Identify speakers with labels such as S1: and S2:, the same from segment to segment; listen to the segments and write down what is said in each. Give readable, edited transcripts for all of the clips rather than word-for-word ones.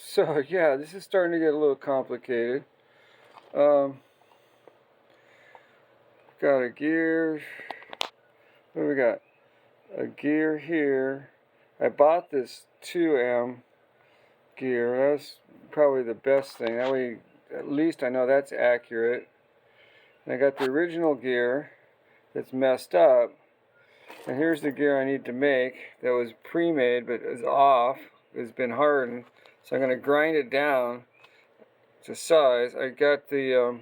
S1: So yeah, this is starting to get a little complicated. Um, got a gear. What do we got? A gear here. I bought this 2M gear. That's probably the best thing. That way, at least I know that's accurate. And I got the original gear that's messed up. And here's the gear I need to make that was pre-made but is off. It's been hardened. So I'm going to grind it down to size. I got the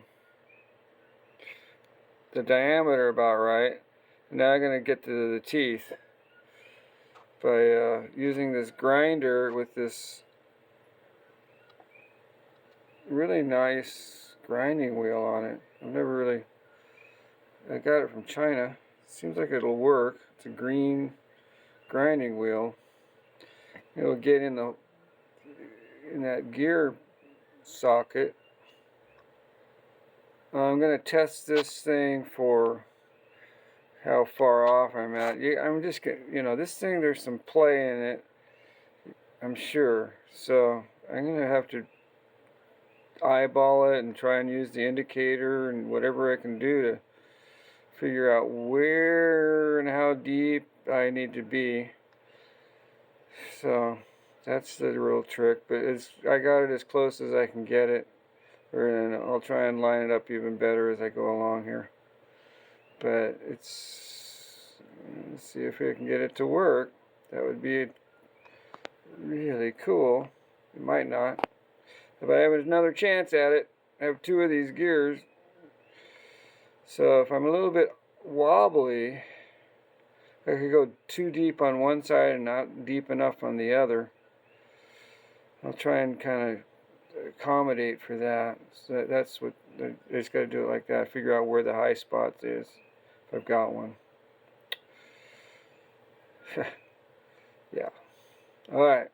S1: diameter about right. Now I'm going to get to the teeth by using this grinder with this really nice grinding wheel on it. I got it from China. Seems like it'll work. It's a green grinding wheel. It'll get in that gear socket. I'm going to test this thing for how far off I'm at. I'm just getting, this thing, there's some play in it, I'm sure. So I'm going to have to eyeball it and try and use the indicator and whatever I can do to figure out where and how deep I need to be. So that's the real trick, but I got it as close as I can get it, and I'll try and line it up even better as I go along here. But let's see if I can get it to work. That would be really cool. It might not. If I have another chance at it, I have 2 of these gears. So if I'm a little bit wobbly, I could go too deep on one side and not deep enough on the other. I'll try and kind of accommodate for that. So that's what I just got to do it like that. Figure out where the high spot is, if I've got one. Yeah. All right.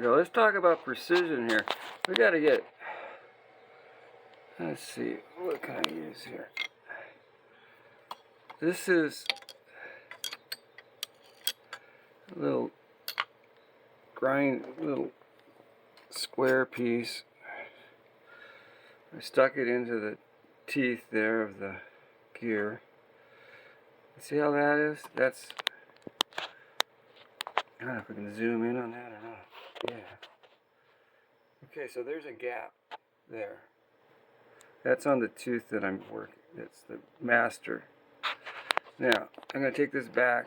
S1: go. Let's talk about precision here. We got to get, let's see, what can I use here? This is a little little square piece. I stuck it into the teeth there of the gear. See how that is? That's, I don't know if we can zoom in on that or not. Yeah. Okay, so there's a gap there. That's on the tooth that I'm working. That's the master. Now, I'm going to take this back.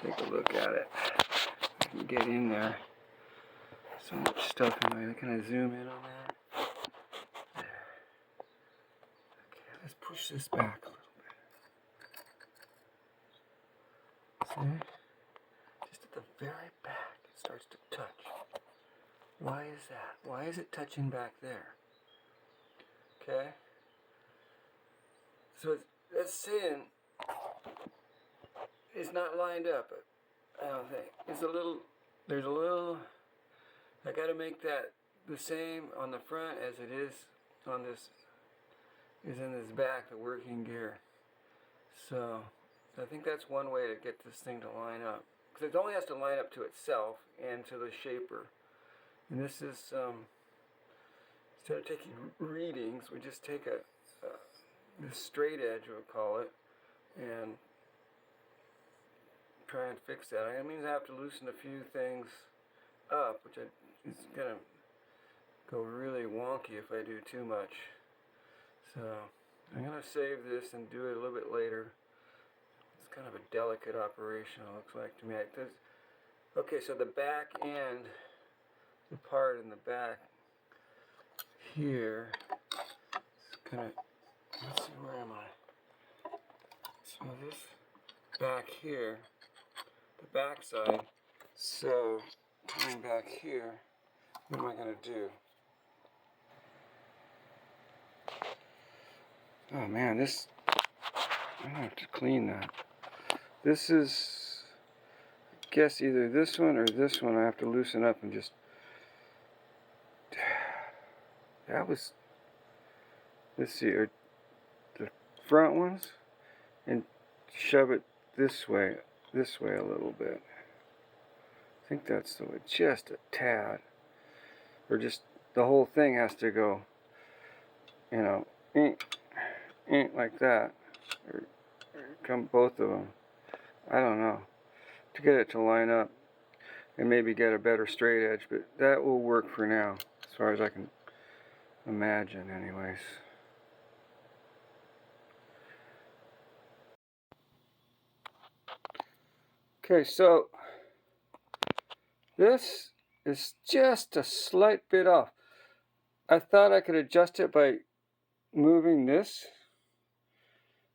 S1: Take a look at it. I can get in there. So much stuff in there. Can I zoom in on that? There. Okay, let's push this back a little bit. See? Just at the very back, it starts to touch. Why is that? Why is it touching back there? Okay? So that's saying it's not lined up, I don't think. There's a little, I gotta make that the same on the front as it is on this, is in this back, the working gear. So, I think that's one way to get this thing to line up. Because it only has to line up to itself and to the shaper. And this is, instead of taking readings, we just take this straight edge, we'll call it, and try and fix that. I mean, I have to loosen a few things up, which is going to go really wonky if I do too much. So, I'm going to save this and do it a little bit later. It's kind of a delicate operation, it looks like to me. Okay, so the back end, the part in the back here, it's kind of, let's see, where am I? So this back here, the back side, so coming back here, what am I going to do? Oh man, this, I have to clean that. This is, I guess either this one or this one I have to loosen up and just, that was, let's see, the front ones, and shove it this way a little bit. I think that's the way, just a tad, or just the whole thing has to go, you know, like that, or come both of them. I don't know, to get it to line up and maybe get a better straight edge, but that will work for now, as far as I can imagine anyways. Okay, so this is just a slight bit off. I thought I could adjust it by moving this,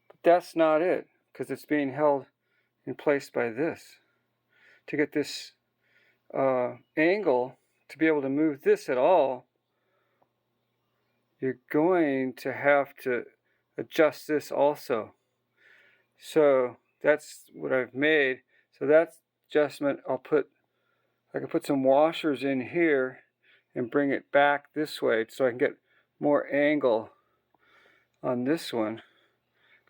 S1: but that's not it, because it's being held in place by this. To get this angle, to be able to move this at all, you're going to have to adjust this also. So that's what I've made. So that adjustment, I can put some washers in here and bring it back this way so I can get more angle on this one.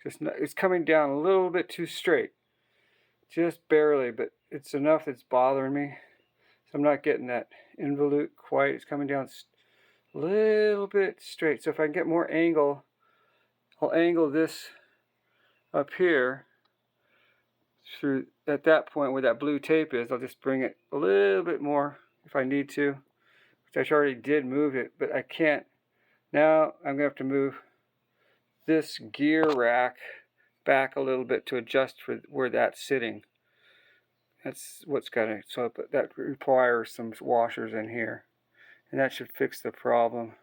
S1: It's coming down a little bit too straight, just barely, but it's enough that's bothering me. So I'm not getting that involute quite. It's coming down a little bit straight. So if I can get more angle, I'll angle this up here through, at that point where that blue tape is, I'll just bring it a little bit more if I need to, which I already did move it, but I can't. Now I'm going to have to move this gear rack back a little bit to adjust for where that's sitting. That's what's got to, so that requires some washers in here, and that should fix the problem.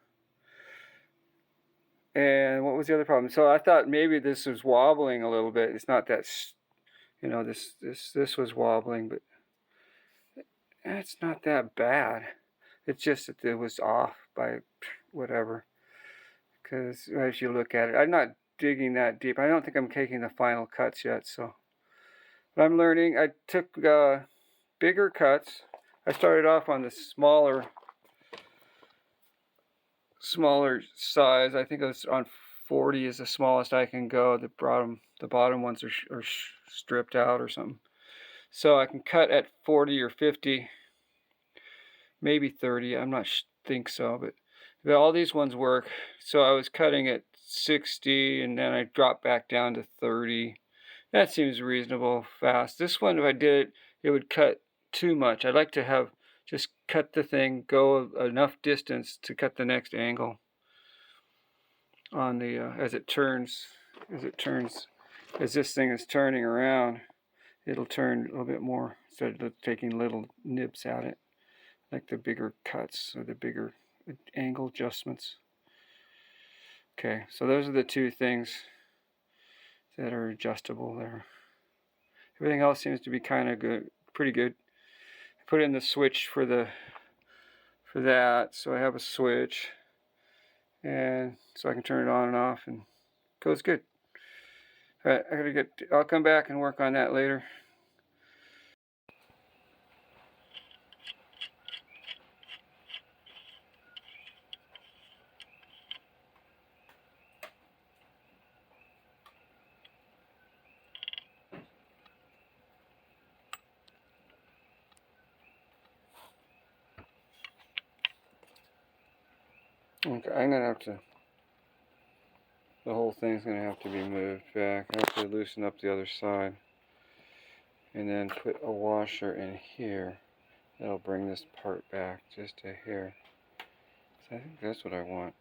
S1: And what was the other problem? So I thought maybe this was wobbling a little bit. It's not that, you know, this was wobbling, but it's not that bad. It's just that it was off by whatever. Because as you look at it, I'm not digging that deep. I don't think I'm taking the final cuts yet, so. But I'm learning. I took bigger cuts. I started off on the smaller size. I think it was on 40 is the smallest I can go. The bottom ones are stripped out or something. So I can cut at 40 or 50, maybe 30. I'm not think so, but all these ones work. So I was cutting at 60, and then I dropped back down to 30. That seems reasonable fast. This one, if I did it, it would cut too much. I'd like to have just cut the thing, go enough distance to cut the next angle on the as it turns, as this thing is turning around, it'll turn a little bit more instead of taking little nibs at it, like the bigger cuts or the bigger angle adjustments. Okay, so those are the two things that are adjustable there. Everything else seems to be kind of good, pretty good. I put in the switch for that, so I have a switch, and so I can turn it on and off, and it goes good. All right, I'll come back and work on that later. Okay, I'm gonna have to. The whole thing's gonna have to be moved back. I have to loosen up the other side, and then put a washer in here. That'll bring this part back just to here. So I think that's what I want.